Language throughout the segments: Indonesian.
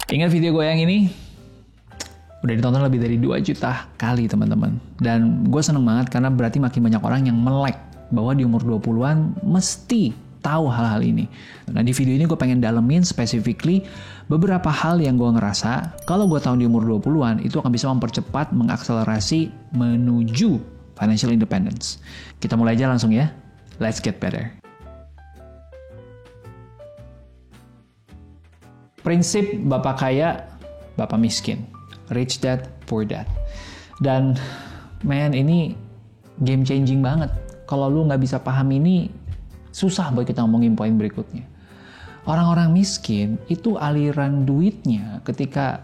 Ingat video gue yang ini? Udah ditonton lebih dari 2 juta kali teman-teman. Dan gue seneng banget karena berarti makin banyak orang yang melek bahwa di umur 20-an mesti tahu hal-hal ini. Nah di video ini gue pengen dalemin specifically beberapa hal yang gue ngerasa kalau gue tahu di umur 20-an itu akan bisa mempercepat, mengakselerasi menuju financial independence. Kita mulai aja langsung ya. Let's get better. Prinsip bapak kaya, bapak miskin. Rich dad, poor dad. Dan man, ini game changing banget. Kalau lu nggak bisa paham ini, susah buat kita ngomongin poin berikutnya. Orang-orang miskin itu aliran duitnya ketika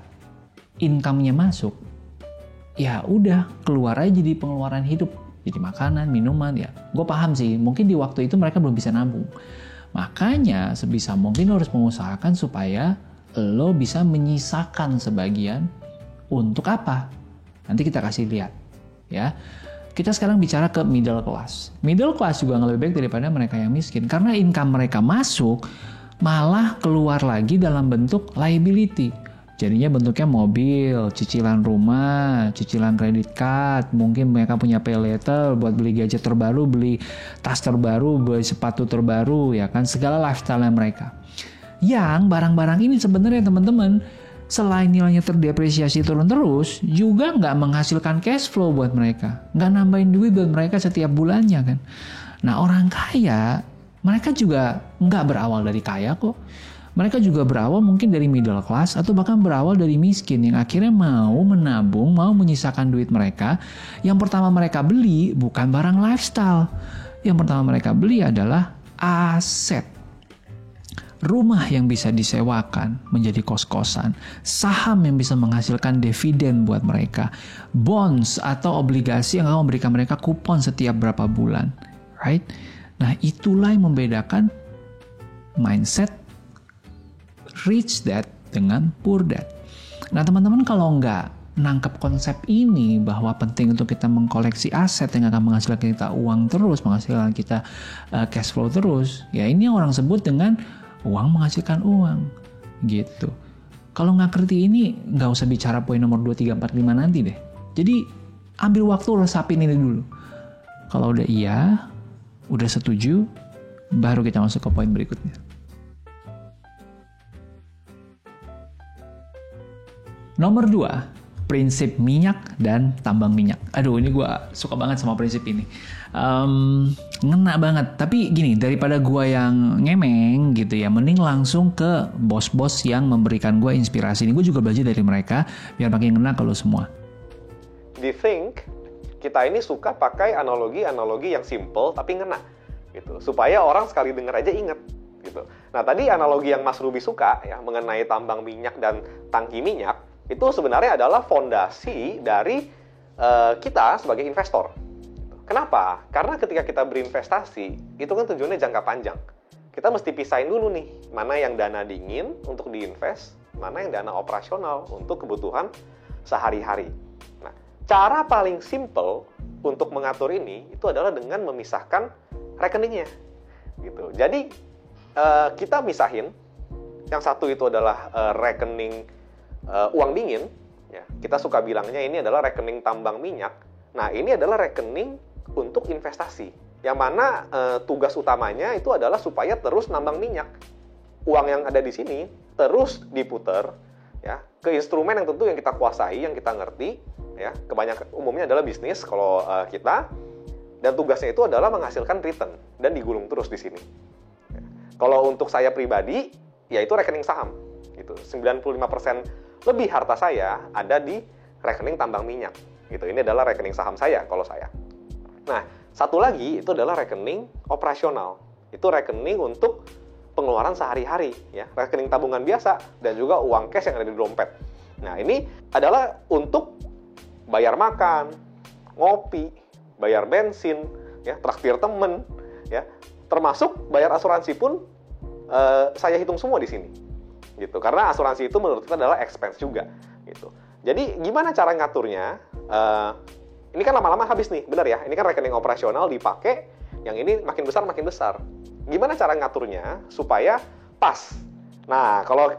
income-nya masuk, ya udah keluar aja di pengeluaran hidup. Jadi makanan, minuman, ya. Gue paham sih, mungkin di waktu itu mereka belum bisa nabung. Makanya sebisa mungkin lo harus mengusahakan supaya lo bisa menyisakan sebagian untuk apa? Nanti kita kasih lihat, ya. Kita sekarang bicara ke middle class. Middle class juga nggak lebih baik daripada mereka yang miskin. Karena income mereka masuk, malah keluar lagi dalam bentuk liability. Jadinya bentuknya mobil, cicilan rumah, cicilan kredit card, mungkin mereka punya pay letter buat beli gadget terbaru, beli tas terbaru, beli sepatu terbaru, ya kan, segala lifestyle mereka. Yang barang-barang ini sebenarnya teman-teman, selain nilainya terdepresiasi turun terus, juga nggak menghasilkan cash flow buat mereka, nggak nambahin duit buat mereka setiap bulannya kan. Nah orang kaya, mereka juga nggak berawal dari kaya kok. Mereka juga berawal mungkin dari middle class atau bahkan berawal dari miskin yang akhirnya mau menabung, mau menyisakan duit mereka. Yang pertama mereka beli bukan barang lifestyle. Yang pertama mereka beli adalah aset. Rumah yang bisa disewakan menjadi kos-kosan. Saham yang bisa menghasilkan dividen buat mereka. Bonds atau obligasi yang akan memberikan mereka kupon setiap berapa bulan. Right? Nah itulah yang membedakan mindset rich dad dengan poor dad. Nah teman-teman kalau nggak nangkep konsep ini bahwa penting untuk kita mengkoleksi aset yang akan menghasilkan kita uang terus, menghasilkan kita cash flow terus, ya ini yang orang sebut dengan uang menghasilkan uang gitu. Kalau nggak ngerti ini nggak usah bicara poin nomor 2, 3, 4, 5 nanti deh. Jadi ambil waktu resapin ini dulu. Kalau udah iya, udah setuju, baru kita masuk ke poin berikutnya. Nomor 2, prinsip minyak dan tambang minyak. Aduh, ini gue suka banget sama prinsip ini. Ngena banget. Tapi gini, daripada gue yang ngemeng gitu ya, mending langsung ke bos-bos yang memberikan gue inspirasi. Ini gue juga belajar dari mereka, biar makin ngena ke lo semua. Di Think, kita ini suka pakai analogi-analogi yang simple tapi ngena. Gitu. Supaya orang sekali dengar aja inget. Gitu. Nah, tadi analogi yang Mas Ruby suka ya mengenai tambang minyak dan tangki minyak, itu sebenarnya adalah fondasi dari kita sebagai investor. Kenapa? Karena ketika kita berinvestasi, itu kan tujuannya jangka panjang. Kita mesti pisahin dulu nih, mana yang dana dingin untuk diinvest, mana yang dana operasional untuk kebutuhan sehari-hari. Nah, cara paling simple untuk mengatur ini, itu adalah dengan memisahkan rekeningnya. Gitu. Jadi, kita misahin, yang satu itu adalah rekening uang dingin, ya, kita suka bilangnya ini adalah rekening tambang minyak. Nah, ini adalah rekening untuk investasi, yang mana tugas utamanya itu adalah supaya terus nambang minyak. Uang yang ada di sini terus diputer, ya, ke instrumen yang tentu yang kita kuasai, yang kita ngerti, ya, kebanyakan umumnya adalah bisnis kalau kita, dan tugasnya itu adalah menghasilkan return dan digulung terus di sini. Ya. Kalau untuk saya pribadi, yaitu rekening saham, gitu. 95% lebih harta saya ada di rekening tambang minyak. Gitu. Ini adalah rekening saham saya kalau saya. Nah, satu lagi itu adalah rekening operasional. Itu rekening untuk pengeluaran sehari-hari, ya, rekening tabungan biasa dan juga uang cash yang ada di dompet. Nah, ini adalah untuk bayar makan, ngopi, bayar bensin, ya, traktir temen, ya, termasuk bayar asuransi pun saya hitung semua di sini. Gitu. Karena asuransi itu menurut kita adalah expense juga. Gitu. Jadi gimana cara ngaturnya? Ini kan lama-lama habis nih, benar ya? Ini kan rekening operasional dipakai, yang ini makin besar makin besar. Gimana cara ngaturnya supaya pas? Nah, kalau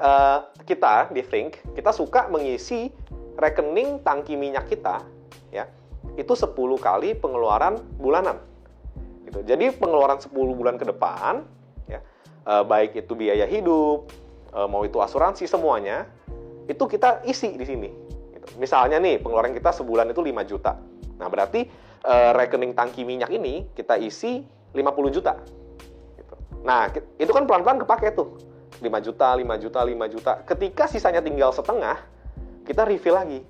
kita di Think, kita suka mengisi rekening tangki minyak kita, ya, itu 10 kali pengeluaran bulanan. Gitu. Jadi pengeluaran 10 bulan ke depan, ya, baik itu biaya hidup, mau itu asuransi, semuanya, itu kita isi di sini. Gitu. Misalnya nih, pengeluaran kita sebulan itu 5 juta. Nah, berarti rekening tangki minyak ini kita isi 50 juta. Gitu. Nah, itu kan pelan-pelan kepake tuh. 5 juta, 5 juta, 5 juta. Ketika sisanya tinggal setengah, kita refill lagi.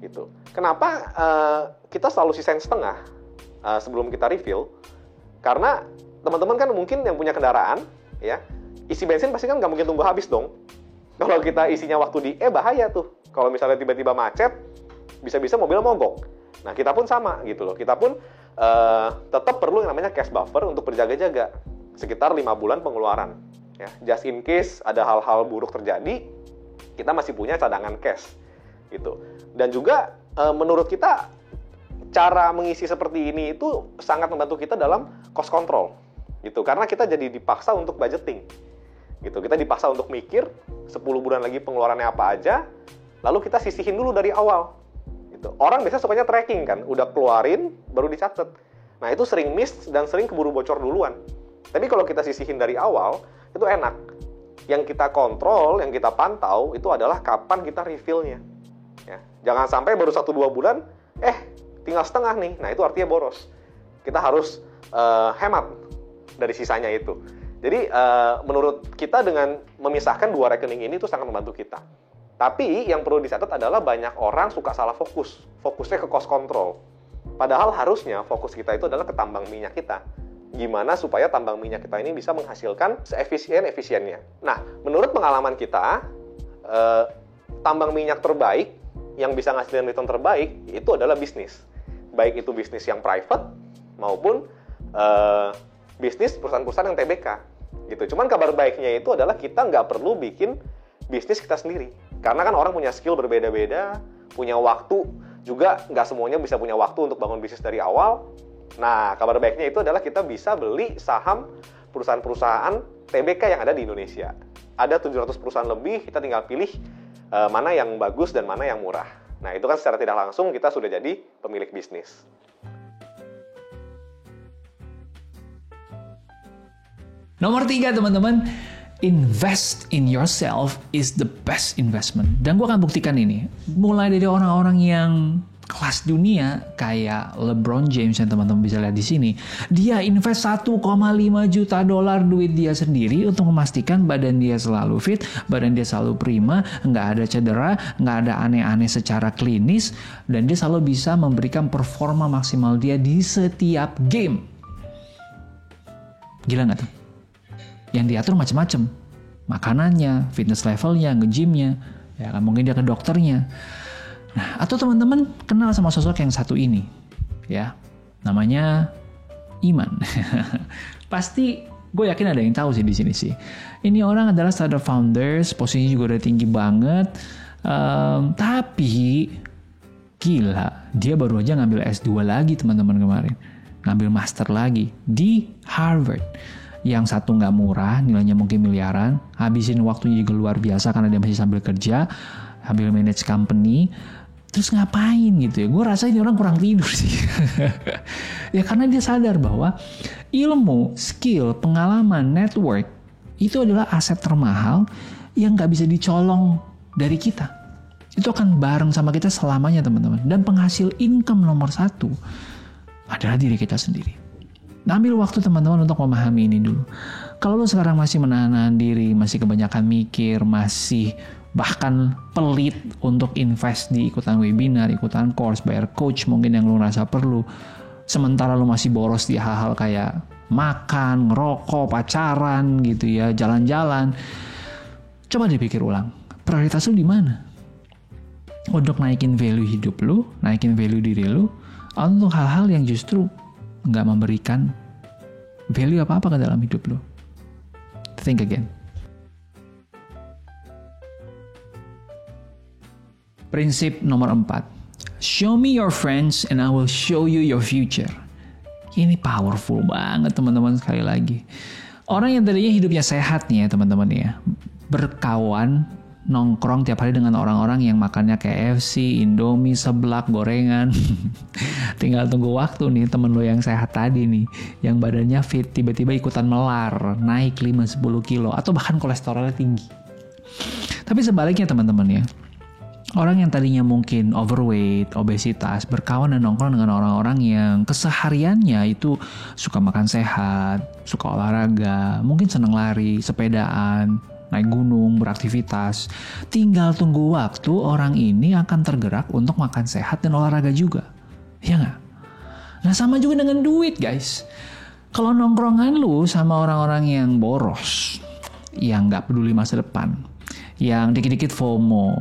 Gitu. Kenapa kita selalu sisain setengah sebelum kita refill? Karena teman-teman kan mungkin yang punya kendaraan, ya, isi bensin pasti kan nggak mungkin tunggu habis dong. Kalau kita isinya waktu bahaya tuh. Kalau misalnya tiba-tiba macet, bisa-bisa mobil mogok. Nah, kita pun sama gitu loh. Kita pun tetap perlu yang namanya cash buffer untuk berjaga-jaga. Sekitar 5 bulan pengeluaran. Ya, just in case ada hal-hal buruk terjadi, kita masih punya cadangan cash gitu. Dan juga menurut kita cara mengisi seperti ini itu sangat membantu kita dalam cost control gitu, karena kita jadi dipaksa untuk budgeting gitu. Kita dipaksa untuk mikir 10 bulan lagi pengeluarannya apa aja, lalu kita sisihin dulu dari awal gitu. Orang biasanya sukanya tracking kan, udah keluarin baru dicatat. Nah, itu sering miss dan sering keburu bocor duluan. Tapi kalau kita sisihin dari awal, itu enak. Yang kita kontrol, yang kita pantau, itu adalah kapan kita refill-nya. Ya. Jangan sampai baru 1-2 bulan, tinggal setengah nih. Nah, itu artinya boros. Kita harus hemat dari sisanya itu. Jadi, menurut kita dengan memisahkan 2 rekening ini itu sangat membantu kita. Tapi, yang perlu dicatat adalah banyak orang suka salah fokus. Fokusnya ke cost control. Padahal harusnya fokus kita itu adalah ke tambang minyak kita. Gimana supaya tambang minyak kita ini bisa menghasilkan seefisien-efisiennya. Nah, menurut pengalaman kita, tambang minyak terbaik yang bisa ngasilin return terbaik itu adalah bisnis. Baik itu bisnis yang private maupun bisnis perusahaan-perusahaan yang TBK. Gitu. Cuman kabar baiknya itu adalah kita nggak perlu bikin bisnis kita sendiri. Karena kan orang punya skill berbeda-beda, punya waktu, juga nggak semuanya bisa punya waktu untuk bangun bisnis dari awal. Nah, kabar baiknya itu adalah kita bisa beli saham perusahaan-perusahaan TBK yang ada di Indonesia. Ada 700 perusahaan lebih, kita tinggal pilih mana yang bagus dan mana yang murah. Nah, itu kan secara tidak langsung kita sudah jadi pemilik bisnis. Nomor 3, teman-teman. Invest in yourself is the best investment. Dan gue akan buktikan ini. Mulai dari orang-orang yang kelas dunia kayak LeBron James yang teman-teman bisa lihat di sini, dia invest 1,5 juta dolar duit dia sendiri untuk memastikan badan dia selalu fit, badan dia selalu prima, nggak ada cedera, nggak ada aneh-aneh secara klinis, dan dia selalu bisa memberikan performa maksimal dia di setiap game. Gila nggak tuh? Yang diatur macam-macam, makanannya, fitness levelnya, nge-gymnya, ya kan, mungkin dia ke dokternya. Nah, atau teman-teman kenal sama sosok yang satu ini, ya, namanya Iman. Pasti gue yakin ada yang tahu sih di sini sih. Ini orang adalah startup founders, posisinya juga udah tinggi banget, tapi gila, dia baru aja ngambil S2 lagi teman-teman kemarin, ngambil master lagi di Harvard. Yang satu nggak murah, nilainya mungkin miliaran, habisin waktunya juga luar biasa karena dia masih sambil kerja, sambil manage company. Terus ngapain gitu ya? Gue rasa ini orang kurang tidur sih. Ya karena dia sadar bahwa ilmu, skill, pengalaman, network itu adalah aset termahal yang nggak bisa dicolong dari kita. Itu akan bareng sama kita selamanya teman-teman. Dan penghasil income nomor 1 adalah diri kita sendiri. Nah, ambil waktu teman-teman untuk memahami ini dulu. Kalau lo sekarang masih menahan diri, masih kebanyakan mikir, masih bahkan pelit untuk invest di ikutan webinar, ikutan course, bayar coach mungkin yang lo rasa perlu. Sementara lo masih boros di hal-hal kayak makan, ngerokok, pacaran gitu ya, jalan-jalan. Coba dipikir ulang, prioritas lo di mana? Untuk naikin value hidup lo, naikin value diri lo, atau untuk hal-hal yang justru nggak memberikan value apa-apa ke dalam hidup lo? Think again. Prinsip nomor 4. Show me your friends and I will show you your future. Ini powerful banget teman-teman, sekali lagi. Orang yang tadinya hidupnya sehat nih ya teman-teman ya. berkawan, nongkrong tiap hari dengan orang-orang yang makannya KFC, Indomie, seblak, gorengan. Tinggal tunggu waktu nih temen lo yang sehat tadi nih, yang badannya fit, tiba-tiba ikutan melar, naik 5-10 kilo, atau bahkan kolesterolnya tinggi. Tapi sebaliknya teman-teman ya, orang yang tadinya mungkin overweight, obesitas, berkawan dan nongkrong dengan orang-orang yang kesehariannya itu suka makan sehat, suka olahraga, mungkin seneng lari, sepedaan, naik gunung, beraktivitas. Tinggal tunggu waktu, orang ini akan tergerak untuk makan sehat dan olahraga juga. Ya nggak? Nah sama juga dengan duit guys. Kalau nongkrongan lu sama orang-orang yang boros, yang nggak peduli masa depan, yang dikit-dikit FOMO,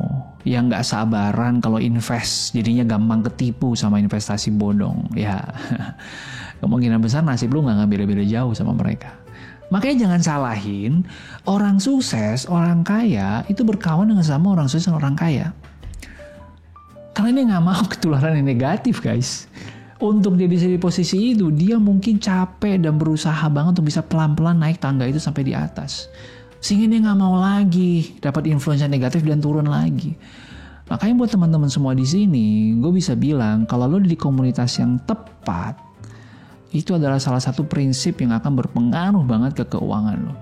yang nggak sabaran kalau invest, jadinya gampang ketipu sama investasi bodong, ya kemungkinan besar nasib lu nggak beda-beda jauh sama mereka. Makanya jangan salahin orang sukses, orang kaya itu berkawan dengan sama orang sukses dan orang kaya. Karena dia nggak mau ketularan yang negatif guys. Untuk dia bisa di posisi itu, dia mungkin capek dan berusaha banget untuk bisa pelan-pelan naik tangga itu sampai di atas. Sehingga dia nggak mau lagi dapat influence negatif dan turun lagi. Makanya buat teman-teman semua di sini, gue bisa bilang kalau lo di komunitas yang tepat, itu adalah salah satu prinsip yang akan berpengaruh banget ke keuangan lo.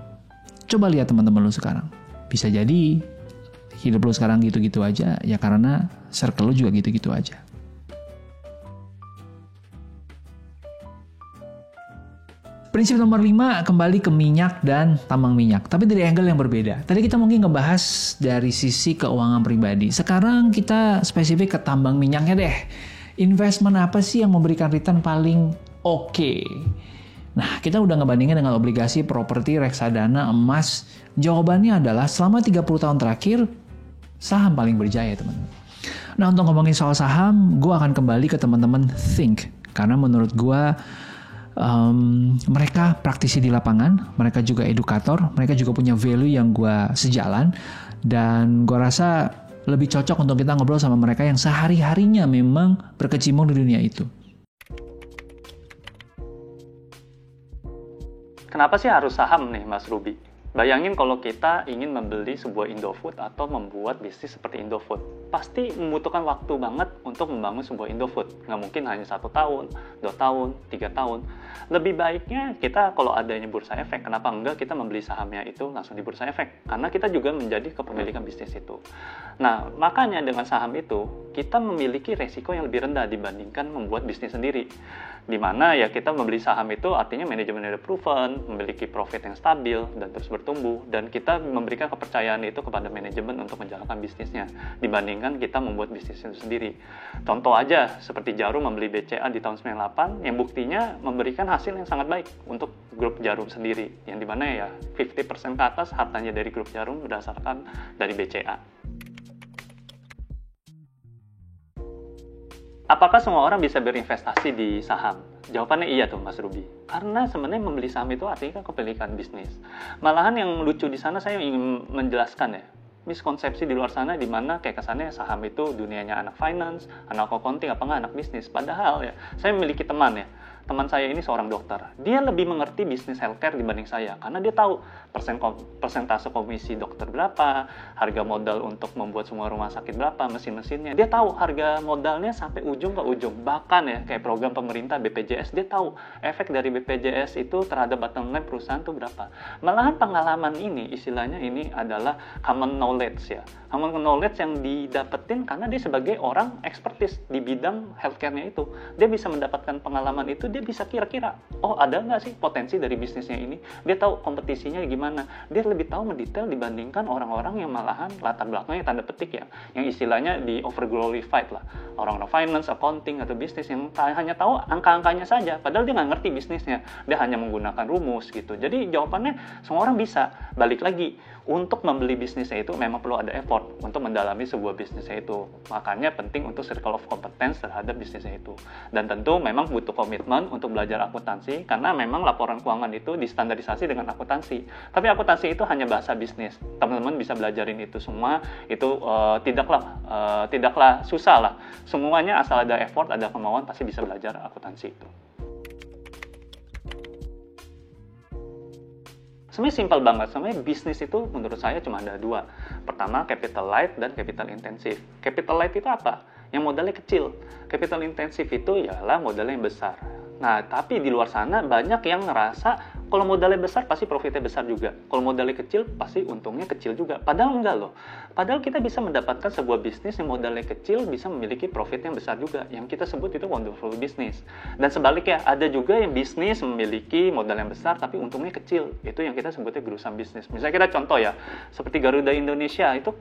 Coba lihat teman-teman lo sekarang. Bisa jadi hidup lo sekarang gitu-gitu aja, ya karena circle lo juga gitu-gitu aja. Prinsip nomor 5 kembali ke minyak dan tambang minyak. Tapi dari angle yang berbeda. Tadi kita mungkin ngebahas dari sisi keuangan pribadi. Sekarang kita spesifik ke tambang minyaknya deh. Investment apa sih yang memberikan return paling oke? Nah, kita udah ngebandingin dengan obligasi, properti, reksadana, emas. Jawabannya adalah selama 30 tahun terakhir, saham paling berjaya teman-teman. Nah, untuk ngomongin soal saham, gue akan kembali ke teman-teman Think. Karena menurut gue, mereka praktisi di lapangan, mereka juga edukator, mereka juga punya value yang gue sejalan, dan gue rasa lebih cocok untuk kita ngobrol sama mereka yang sehari-harinya memang berkecimpung di dunia itu. Kenapa sih harus saham nih Mas Ruby? Bayangin kalau kita ingin membeli sebuah Indofood atau membuat bisnis seperti Indofood. Pasti membutuhkan waktu banget untuk membangun sebuah Indofood. Nggak mungkin hanya 1 tahun, 2 tahun, 3 tahun. Lebih baiknya kita kalau adanya bursa efek, kenapa enggak kita membeli sahamnya itu langsung di bursa efek? Karena kita juga menjadi kepemilikan bisnis itu. Nah, makanya dengan saham itu, kita memiliki resiko yang lebih rendah dibandingkan membuat bisnis sendiri. Di mana ya kita membeli saham itu artinya manajemen udah proven, memiliki profit yang stabil dan terus bertumbuh, dan kita memberikan kepercayaan itu kepada manajemen untuk menjalankan bisnisnya dibandingkan kita membuat bisnis itu sendiri. Contoh aja seperti Jarum membeli BCA di tahun 98 yang buktinya memberikan hasil yang sangat baik untuk grup Jarum sendiri, yang dimana ya 50% ke atas hartanya dari grup Jarum berdasarkan dari BCA. Apakah semua orang bisa berinvestasi di saham? Jawabannya iya tuh Mas Ruby. Karena sebenarnya membeli saham itu artinya kan kepemilikan bisnis. Malahan yang lucu di sana saya ingin menjelaskan ya, miskonsepsi di luar sana di mana kayak kesannya saham itu dunianya anak finance, anak accounting, apa nggak anak bisnis. Padahal ya, saya memiliki teman ya. Teman saya ini seorang dokter. Dia lebih mengerti bisnis healthcare dibanding saya. Karena dia tahu persentase komisi dokter berapa, harga modal untuk membuat semua rumah sakit berapa, mesin-mesinnya. Dia tahu harga modalnya sampai ujung ke ujung. Bahkan ya, kayak program pemerintah BPJS, dia tahu efek dari BPJS itu terhadap bottom line perusahaan itu berapa. Malahan pengalaman ini, istilahnya ini adalah common knowledge ya. Common knowledge yang didapetin karena dia sebagai orang expertise di bidang healthcare-nya itu. Dia bisa mendapatkan pengalaman itu, dia bisa kira-kira, oh ada nggak sih potensi dari bisnisnya ini? Dia tahu kompetisinya gimana. Dia lebih tahu mendetail dibandingkan orang-orang yang malahan latar belakangnya tanda petik ya, yang istilahnya di overglorified lah. Orang-orang finance, accounting, atau bisnis yang hanya tahu angka-angkanya saja, padahal dia nggak ngerti bisnisnya. Dia hanya menggunakan rumus gitu. Jadi jawabannya semua orang bisa. Balik lagi, untuk membeli bisnisnya itu memang perlu ada effort untuk mendalami sebuah bisnisnya itu. Makanya penting untuk circle of competence terhadap bisnisnya itu. Dan tentu memang butuh komitmen untuk belajar akuntansi, karena memang laporan keuangan itu distandarisasi dengan akuntansi. Tapi akuntansi itu hanya bahasa bisnis. Teman-teman bisa belajarin itu semua, itu tidaklah susah lah. Semuanya asal ada effort, ada kemauan, pasti bisa belajar akuntansi itu. Sebenarnya simpel banget. Sebenarnya bisnis itu menurut saya cuma ada dua. Pertama, capital light dan capital intensif. Capital light itu apa? Yang modalnya kecil. Capital intensif itu ialah modalnya yang besar. Nah, tapi di luar sana banyak yang ngerasa kalau modalnya besar pasti profitnya besar juga. Kalau modalnya kecil pasti untungnya kecil juga. Padahal enggak loh. Padahal kita bisa mendapatkan sebuah bisnis yang modalnya kecil bisa memiliki profit yang besar juga. Yang kita sebut itu wonderful business. Dan sebaliknya, ada juga yang bisnis memiliki modal yang besar tapi untungnya kecil. Itu yang kita sebutnya gruesome business. Misalnya kita contoh ya, seperti Garuda Indonesia itu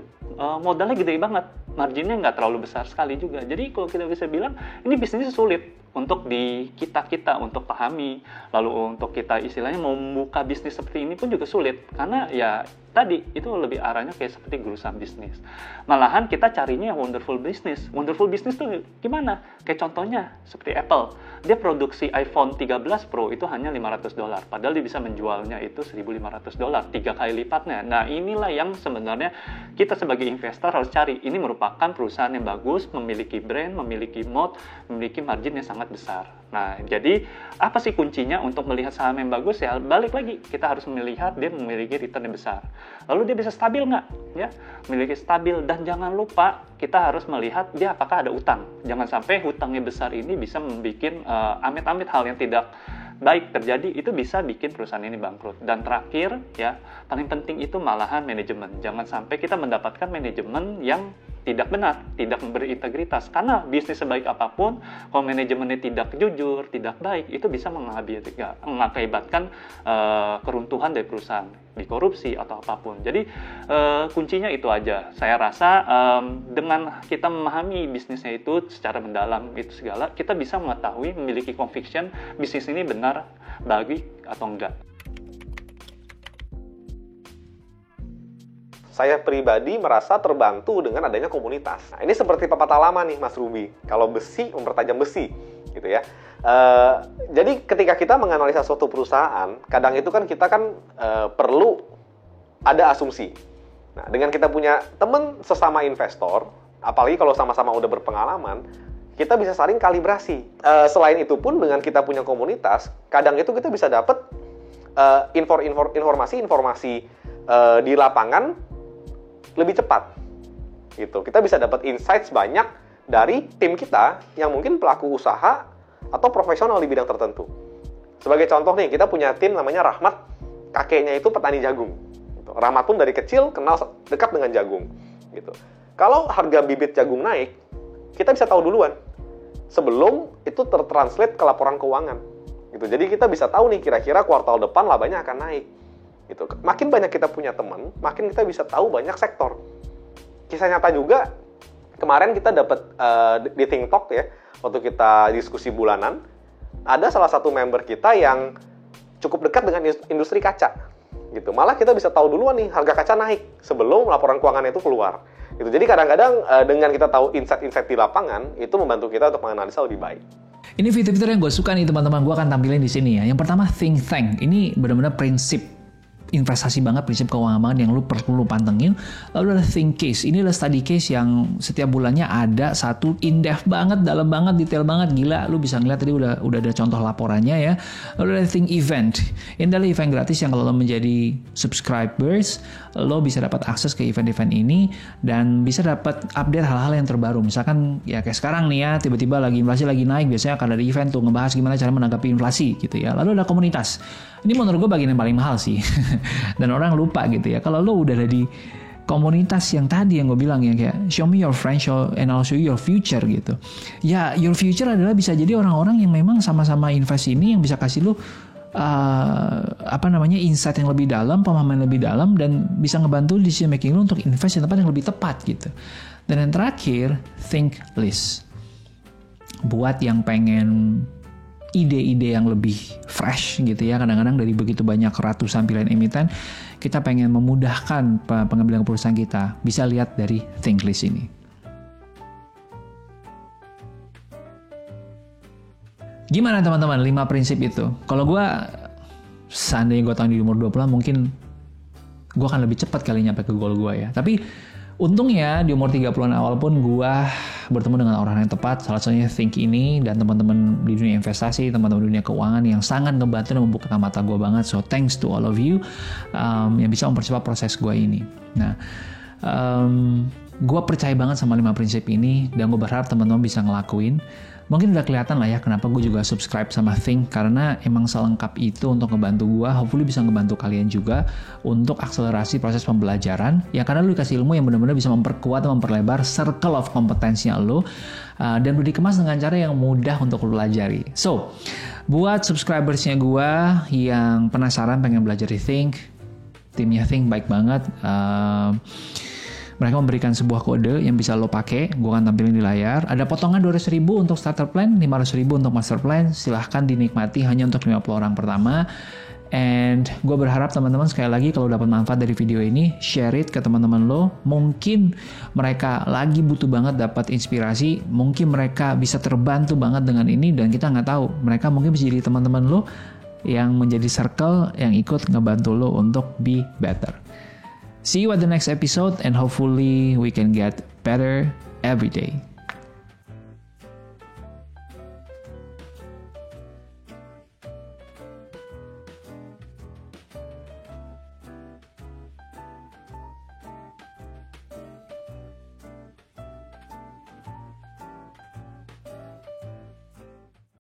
modalnya gede banget. Marginnya nggak terlalu besar sekali juga. Jadi kalau kita bisa bilang, ini bisnisnya sulit untuk di kita untuk pahami, lalu untuk kita istilahnya mau membuka bisnis seperti ini pun juga sulit, karena ya tadi itu lebih arahnya kayak seperti gruesome bisnis. Malahan kita carinya yang wonderful business. Wonderful business tuh gimana? Kayak contohnya seperti Apple, dia produksi iPhone 13 Pro itu hanya $500, padahal dia bisa menjualnya itu $1.500, 3 kali lipatnya. Nah, inilah yang sebenarnya kita sebagai investor harus cari. Ini merupakan perusahaan yang bagus, memiliki brand, memiliki moat, memiliki margin yang sangat besar. Nah, jadi apa sih kuncinya untuk melihat saham yang bagus? Ya balik lagi, kita harus melihat dia memiliki return yang besar. Lalu dia bisa stabil nggak? Ya, memiliki stabil. Dan jangan lupa kita harus melihat dia apakah ada utang. Jangan sampai hutangnya besar ini bisa membuat amit-amit hal yang tidak baik terjadi, itu bisa bikin perusahaan ini bangkrut. Dan terakhir ya, paling penting itu malahan manajemen. Jangan sampai kita mendapatkan manajemen yang tidak benar, tidak berintegritas. Karena bisnis sebaik apapun, kalau manajemennya tidak jujur, tidak baik, itu bisa mengakibatkan keruntuhan dari perusahaan, dikorupsi atau apapun. Jadi kuncinya itu aja. Saya rasa dengan kita memahami bisnisnya itu secara mendalam itu segala, kita bisa mengetahui, memiliki conviction bisnis ini benar, baik atau enggak. Saya pribadi merasa terbantu dengan adanya komunitas. Nah, ini seperti pepatah lama nih, Mas Ruby. Kalau besi mempertajam besi, gitu ya. Jadi ketika kita menganalisa suatu perusahaan, kadang itu kan kita perlu ada asumsi. Nah, dengan kita punya teman sesama investor, apalagi kalau sama-sama udah berpengalaman, kita bisa saling kalibrasi. Selain itu pun dengan kita punya komunitas, kadang itu kita bisa dapat informasi di lapangan lebih cepat, gitu. Kita bisa dapat insights banyak dari tim kita yang mungkin pelaku usaha atau profesional di bidang tertentu. Sebagai contoh nih, kita punya tim namanya Rahmat, kakeknya itu petani jagung. Gitu. Rahmat pun dari kecil kenal dekat dengan jagung. Gitu. Kalau harga bibit jagung naik, kita bisa tahu duluan sebelum itu tertranslate ke laporan keuangan. Gitu. Jadi kita bisa tahu nih kira-kira kuartal depan labanya akan naik. Gitu. Makin banyak kita punya teman, makin kita bisa tahu banyak sektor. Kisah nyata juga, kemarin kita dapat di Think Talk ya, waktu kita diskusi bulanan, ada salah satu member kita yang cukup dekat dengan industri kaca. Gitu. Malah kita bisa tahu duluan nih, harga kaca naik sebelum laporan keuangan itu keluar. Gitu. Jadi kadang-kadang dengan kita tahu insight-insight di lapangan, itu membantu kita untuk menganalisa lebih baik. Ini fitur-fitur yang gue suka nih teman-teman, gue akan tampilin di sini ya. Yang pertama, think tank. Ini benar-benar prinsip investasi banget, prinsip keuangan banget yang lu perlu pantengin. Lalu ada think case. Ini adalah study case yang setiap bulannya ada satu in-depth banget, dalam banget, detail banget, gila. Lu bisa ngeliat tadi udah ada contoh laporannya ya. Lalu ada think event. Ini adalah event gratis yang kalau lo menjadi subscribers, lo bisa dapat akses ke event-event ini dan bisa dapat update hal-hal yang terbaru. Misalkan ya kayak sekarang nih ya, tiba-tiba lagi inflasi lagi naik, biasanya akan ada event tuh ngebahas gimana cara menanggapi inflasi gitu ya. Lalu ada komunitas. Ini menurut gue bagian yang paling mahal sih. Dan orang lupa gitu ya. Kalau lo udah ada di komunitas yang tadi yang gue bilang ya, kayak show me your friends and I'll show you your future gitu. Ya, your future adalah bisa jadi orang-orang yang memang sama-sama invest ini yang bisa kasih lo insight yang lebih dalam, pemahaman yang lebih dalam, dan bisa ngebantu decision making lo untuk invest di tempat yang lebih tepat gitu. Dan yang terakhir, think list. Buat yang pengen ide-ide yang lebih fresh gitu ya, kadang-kadang dari begitu banyak ratusan pilihan emiten, kita pengen memudahkan pengambilan perusahaan kita, bisa lihat dari think list ini. Gimana teman-teman 5 prinsip itu? Kalau gue, seandainya gue tahun di umur 20 mungkin gue akan lebih cepat kali nyampe ke goal gue ya. Tapi Untungnya di umur 30-an awal pun gue bertemu dengan orang yang tepat, salah satunya Think ini dan teman-teman di dunia investasi, teman-teman di dunia keuangan yang sangat ngebantu dan membuka mata gue banget. So thanks to all of you yang bisa mempercepat proses gue ini. Nah, gue percaya banget sama 5 prinsip ini dan gue berharap teman-teman bisa ngelakuin. Mungkin udah kelihatan lah ya kenapa gue juga subscribe sama Think, karena emang selengkap itu untuk ngebantu gue, hopefully bisa ngebantu kalian juga untuk akselerasi proses pembelajaran, ya karena lu dikasih ilmu yang benar-benar bisa memperkuat dan memperlebar circle of kompetensinya lu, dan udah dikemas dengan cara yang mudah untuk lu pelajari. So, buat subscribersnya gue yang penasaran pengen belajar di Think, timnya Think baik banget. Mereka memberikan sebuah kode yang bisa lo pakai, gue akan tampilin di layar. Ada potongan 200.000 untuk starter plan, 500.000 untuk master plan. Silahkan dinikmati hanya untuk 50 orang pertama. And gue berharap teman-teman sekali lagi kalau dapat manfaat dari video ini, share it ke teman-teman lo. Mungkin mereka lagi butuh banget dapat inspirasi, mungkin mereka bisa terbantu banget dengan ini, dan kita nggak tahu. Mereka mungkin bisa jadi teman-teman lo yang menjadi circle yang ikut ngebantu lo untuk be better. See you at the next episode and hopefully we can get better every day.